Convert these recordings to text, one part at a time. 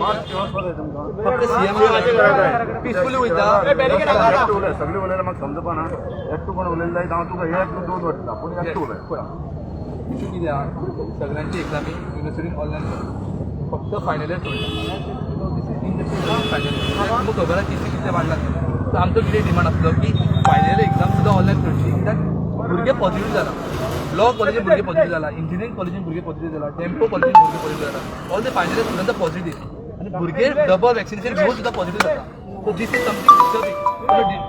फक्त सीएम पिसफुली वयता सगळे उलयला म्हाका समजपा ना एकटो कोण उलयले जायत हांव तुका एक दोन वटना पूण एकटो उलय इशू कितें आहा सगळ्यांची एग्जामी युनिव्हर्सिटीन ऑनलायन फक्त फायनल इयर फायनल तुमकां खबर आहा कितले वाडला तर आमचो कितें डिमांड आसलो की फायनल एक्झाम सुद्दां ऑनलायन करची कित्याक भुरगे पॉझिटिव्ह जाला लॉ कॉलेजीन भुरगे पॉझिटिव्ह जाला इंजिनियरींग कॉलेजीन भुरगे पॉझिटिव्ह जाला टेम्पो कॉलेजीन भुरगे पॉझिटिव्ह जाला all the final year student positive आनी भुरगे डबल वॅक्सिनेशन घेवन सुद्दां पॉझिटिव्ह जाता so this is something disturbing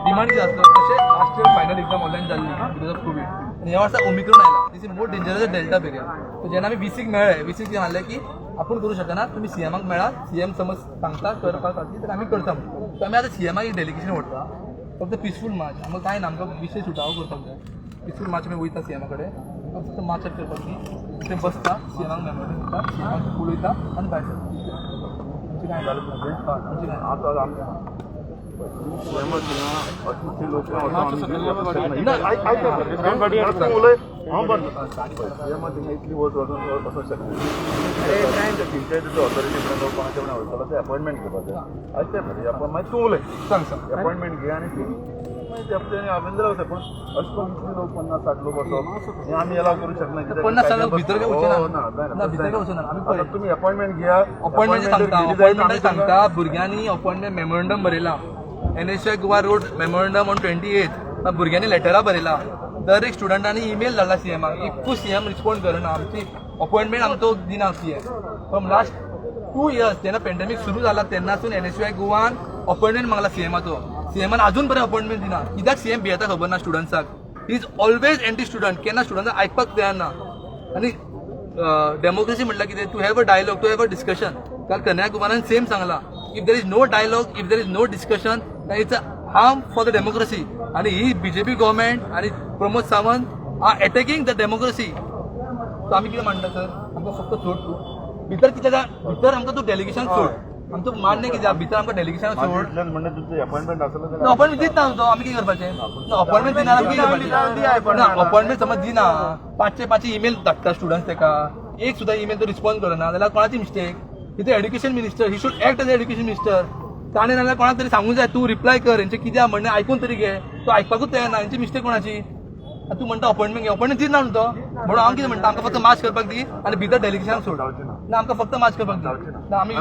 demand कितें आसलो तशें last year final exam online जाल्ली बिकॉज ऑफ कोवीड आनी ह्या वर्सा ओमिक्रॉन आयला this is more dangerous Delta variant so जेन्ना आमी VC मेळ्ळे VC सांगलें की आपूण करूं शकना तुमी सीएमाक मेळा सीएम समज सांगता करपा खातीर तर आमी करता म्हणून सो आमी आतां सीएमाक एक डेलिगेशन व्हरता फक्त पिसफूल मार्च आमकां कांय ना आमकां विशय सुटावो करपाक जाय पिसफूल मार्च आमी वयता सीएमा कडेन फक्त मार्चाक करपाक न्ही ते बसता सीएमाक मेमोरी दिता सीएमाक उलयता आनी भायर सरता कांय जालें अपॉइंटमेंट घेवपाचें आयते मागीर तूं उलय सांग अपॉइंटमेंट घे आनी हांवें जालें पूण अशें करून इतले लोक 50-60 लोक वचप आमी एलाव करूं शकना 50 लोक भितर तुमी अपॉइंटमेंट घेया अपॉइंटमेंट सांगता भुरग्यांनी अपॉइंटमेंट मेमोरंडम बरयला NSY Goa road memorandum on 28 भुरग्यांनी लेटरां बरयला दर एक स्टुडंटांनी ईमेल धाडला सीएमाक एकू सीएम रिस्पॉन्ड करना आमची अपॉइंटमेंट आमचो दिना सीएम फ्रॉम लास्ट 2 years जेन्ना पॅन्डेमीक सुरू जाला तेन्नासून NSY गोवान अपॉइंटमेंट मागला सीएमाचो सीएमान अजून पर्यंत अपॉइंटमेंट दिना कित्याक सीएम भियेता खबर ना स्टुडंट्साक he is always anti student केन्ना स्टुडंटाक आयकपाक तयार आनी डेमोक्रेसी म्हटल्यार कितें to have a dialogue to have a discussion काल कन्याकुमारान सेम सांगला if there is no dialogue if there is no discussion it's a harm for the democracy आणि ही बीजेपी गव्हर्मेंट आणि Pramod Sawant are attacking the democracy so आमी कितें म्हणटा sir आमकां फक्त सोड तूं भितर कितें भितर आमकां तूं डेलिगेशन सोड आमचो मान्य कितें भितर आमकां डेलिगेशन सोड अपॉइंटमेंट आसलें अपॉइंटमेंट दिता तो आमी कितें करपाचें अपॉइंटमेंट दिना आमी कितें करपाचें अपॉइंटमेंट समज दिना 5 ईमेल धाडटा स्टुडंट्स तेका एक सुद्दां ईमेल तो रिस्पॉन्ड करना जाल्यार कोणाची मिस्टेक इथे education minister he should act as education minister ताणें नाल्यार कोणाक तरी सांगूंक जाय तूं रिप्लाय कर हेंचें कितें म्हणणें आयकून तरी घे तो आयकपाकूच तयार ना हेंची मिस्टेक कोणाची तूं म्हणटा अपॉइंटमेंट घे अपॉइंटमेंट दिना न्हू तो म्हणून हांव कितें म्हणटा आमकां फक्त मार्च करपाक दी आनी भितर डेलिगेशन सोड ना आमकां फक्त मार्च करपाक दी ना आमी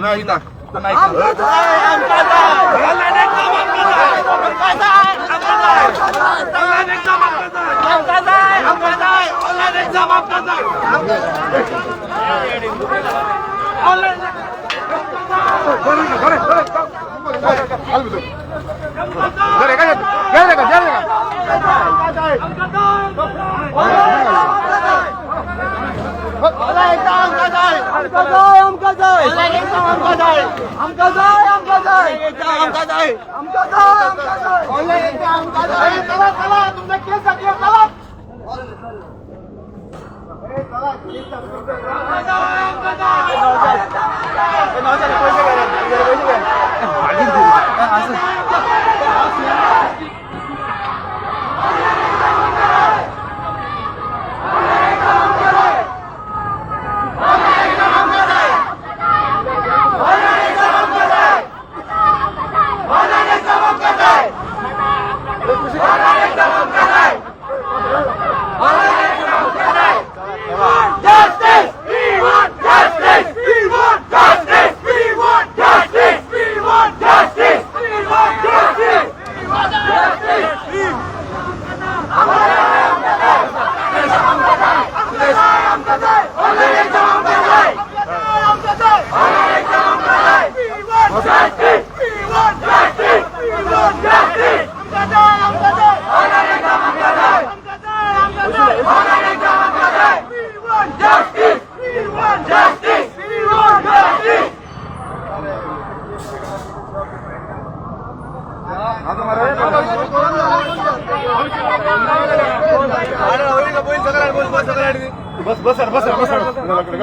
बस बस बस बस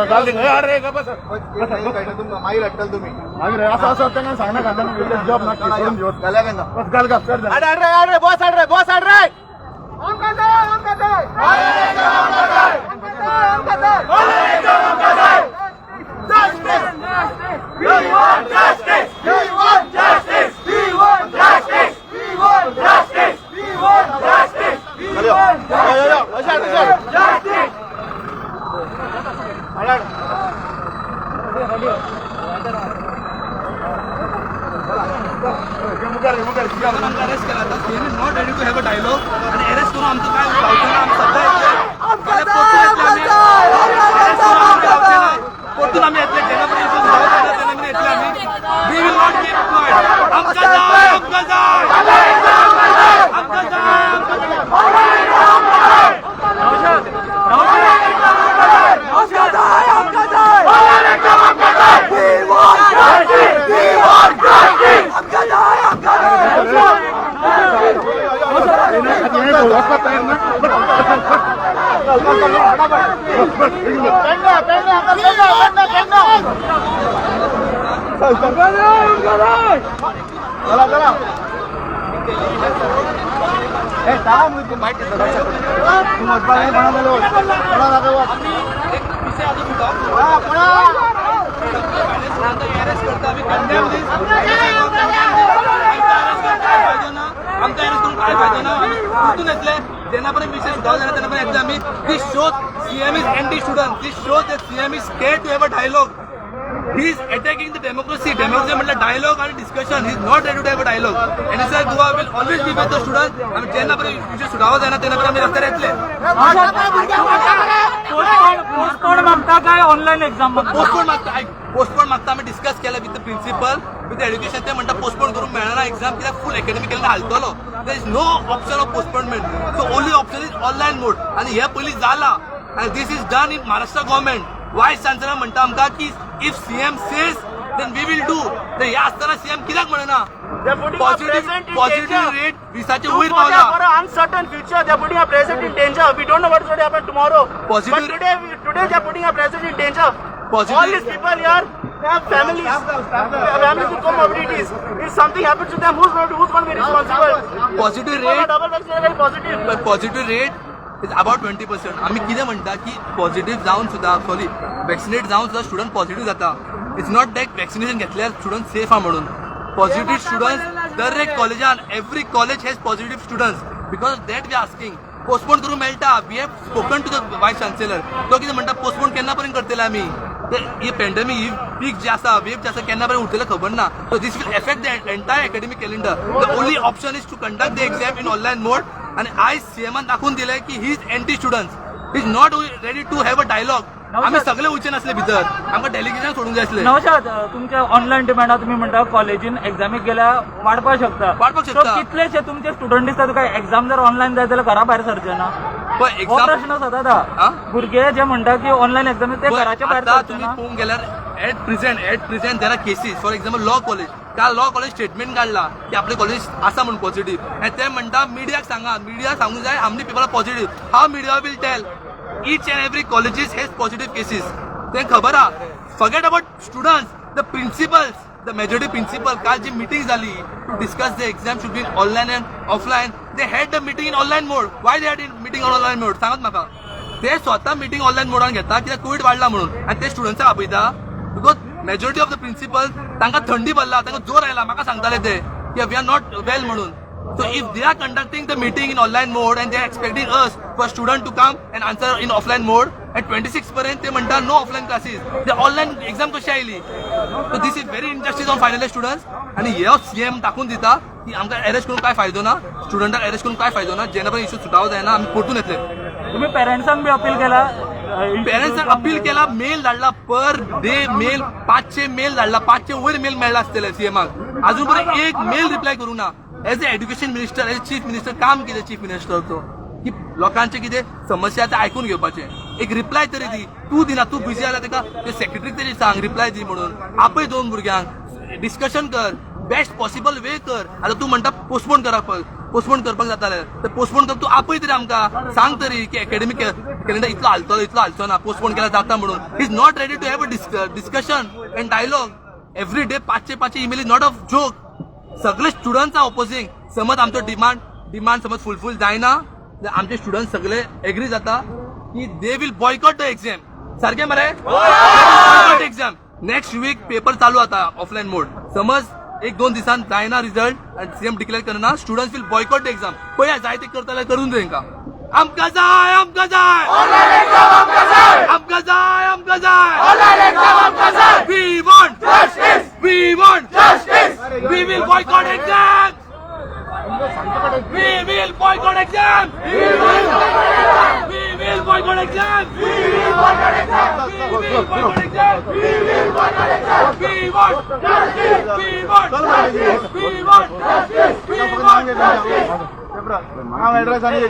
गाल देंगे अरे बस मागीर हाडटाल तुमी मागीर असं असं त्यांना सांगना घालता जॉब ना सोडून घेवत गाल्या घेना बस गाल गाल कर अरे बस हाड रे आमका जाय आमका जाय आमका जाय आमका जाय जस्टिस वी वांट मुखार सीएमान आमकां अरेस्ट केला आता CM is not ready to have a dialogue आणि अरेस्ट करून आमचं काय जावचें ना आमी सद्दां परतून आमी येतले जेन्ना पर्यंत इश्यू सुदारत जायना तेन्ना पर्यंत येतले आमी we will not keep quiet आमकां जाय आमकां जाय आमकां जाय This shows CM is anti-student. This shows that CM is scared to have a dialogue. He is attacking the democracy. Democracy मतलब dialogue and discussion. He is not ready to have a dialogue. And NSI Goa will always be with the students. आम्ही जेन्ना पर्यंत विषय सुटावा जायना तेन्ना पर्यंत आम्ही रस्त्यार येतले. पोस्टपोन मागता काय ऑनलाईन एक्झाम पोस्टपोन मागता आम्ही डिस्कस केला with the principal with education ते म्हणटा पोस्टपोन करून मेळना एक्झाम कित्याक फुल एकेडमिक केलें हालतलो. There is no option of postponement. So only option is online mode आणि हे पयलीं जाला आणि this is done in Maharashtra government. Vice chancellor म्हणटा आमकां की if CM says then we will do. तर हे आसतना सीएम कित्याक म्हणना पॉझिटिव्ह रेट विसाचे वयर पावला. For an uncertain future, they are putting our president in danger. We don't know what's going to happen tomorrow. Positive- But today they are putting our president in danger. Positive- All these people here, they have families. They have families with comorbidities. If something happens to them, who's going to be responsible? Positive People are rate double vaccinated, very positive. Positive rate is about 20%. आम्ही कितें म्हणटा की positive जावन सुद्दां vaccinate जावन सुद्दां student positive जाता. It's not like vaccination घेतल्यार स्टुडंट सेफ आहा म्हणून. पॉझिटिव्ह स्टुडंट्स दर एक कॉलेजान every college has positive students because that we asking. Postpone करूंक मेळटा. We have spoken to the vice chancellor. तो कितें म्हणटा पोस्टपोन केन्ना पर्यंत करतले आमी. ही पॅन्डेमीक ही पीक जे आसा वेव जे आसा केन्ना पर्यंत उरतलें खबर ना. So this will effect the entire academic calendar. The only option is to conduct the exam in online mode. आणि आयज सीएमान दाखवून दिलें की he is anti students. He is not ready to have a dialogue. आम्ही सगळे वयचे नासले भितर. आमकां डेलिगेशन सोडूंक जाय आसलें. नवशाद तुमच्या ऑनलाईन डिमांडा तुम्ही म्हणता कॉलेजीन एक्झामीक गेल्यार वाडपाक शकता. So, कितलेशे तुमचे स्टुडंट दिसता तुका एक्झाम जर ऑनलाईन जाय जाल्यार घरा भायर सरचे ना. पण हो एक्झाम प्रश्न सदां भुरगे जे म्हणटा की ऑनलाईन एक्झाम ते घराच्या भायर आता सरचे तुम्ही ना. पळोवंक गेल्यार at present there are cases. For example law college काल लॉ कॉलेज स्टेटमेंट काढला की आपले कॉलेज आसा म्हणून पॉझिटिव्ह. आणि ते म्हणटा मिडियाक सांगा. मिडिया सांगूंक जाय how many people are positive. How media will tell each and every colleges has positive cases. ते खबर आहा. Forget about students. The principals the majority principal काल जी मिटींग झाली to discuss the exam should be online and offline. They had the meeting in online mode. Why they had in meeting on online mode सांगात म्हाका. ते स्वतः meeting online मोडान घेता कित्याक Covid वाडला म्हणून. आणि ते स्टुडंट्सांक आपयता because majority of the principal तांकां थंडी भरला तांकां जोर आयला. म्हाका सांगताले ते की वी आर नॉट वेल म्हणून. So if they are conducting the meeting in online mode and they are expecting us for student to come and answer in offline mode at 26 पर्यंत ते म्हणता no offline classes. The online exam कशी oily. So this is very injustice on final students. आणि हे CM दाखवून दिता की आमकां अरेस्ट करून काय फायदो ना. स्टुडंटाक अरेस्ट करून काय फायदो ना. जेन्ना पर्यंत इश्यू सुटावो जायना आमी परतून येतले. तुम्ही पेरेंट्सांक बी अपील केला. पेरेंट्सांक अपील केला. मेल धाडला पर डे मेल 500 मेल धाडला. 500 वयर मेल मेळ्ळा आसतले सीएमाक. अजून पर्यंत एक मेल रिप्लाय करूं ना. As a education minister as chief minister काम कितें चीफ मिनिस्टरचो की लोकांचे कितें समस्या ते आयकून घेवपाचें. एक रिप्लाय तरी दी. तूं दिना. तूं बिजी जाल्यार ताका ते सेक्रेटरीक तरी सांग रिप्लाय दी म्हणून. आपय दोन भुरग्यांक डिस्कशन कर. बेस्ट पॉसिबल वे कर. आतां तूं म्हणटा पोस्टपोन करपाक जातालें तर पोस्टपोन कर. तूं आपय तरी आमकां सांग तरी की एकेडमिक कॅलेंडर इतलो हालचो ना. पोस्टपोन केल्यार जाता म्हणून. He is not ready to have a discussion and dialogue. Every day 500 email is not a joke. सगळे स्टुडंट्स आर ओपोजिंग. समज आमचो डिमांड समज फुलफील जायना जाल्यार आमचे स्टुडंट सगळे एग्री जाता की they will boycott the exam. सारकें मरे boycott exam. Next week paper चालू आता ऑफलाईन मोड. समज 1-2 दिसान जायना रिझल्ट आणि सीएम डिक्लेअर करना students will boycott the exam. पळया जाय ते करता जाल्यार करून दे तांकां. आमकां जाय आमकां जाय आमकां जाय आमकां जाय. We want justice. We want justice. We will boycott exam. boycott exams! We will boycott exams! We will boycott exams! We will boycott exams! We will boycott exams! We want justice! We want justice! We want justice! We want justice! Now address आणि नाही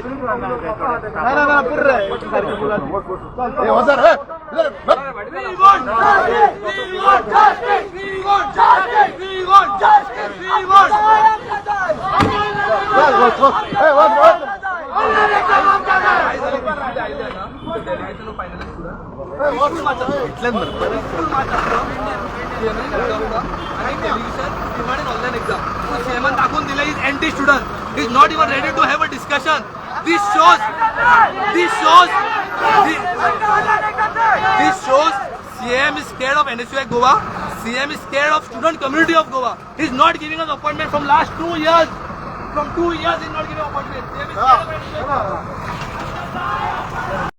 पुरे We want justice! We want justice! We want justice! We want justice! We want सीएमन दाखवून दिलं is anti student is not even ready to have a discussion this shows CM is scared of NSUI Goa. CM is scared of student community of Goa. He is not giving us appointment from last 2 years. From 2 years he is not giving appointment. CM is scared of NSUI Goa.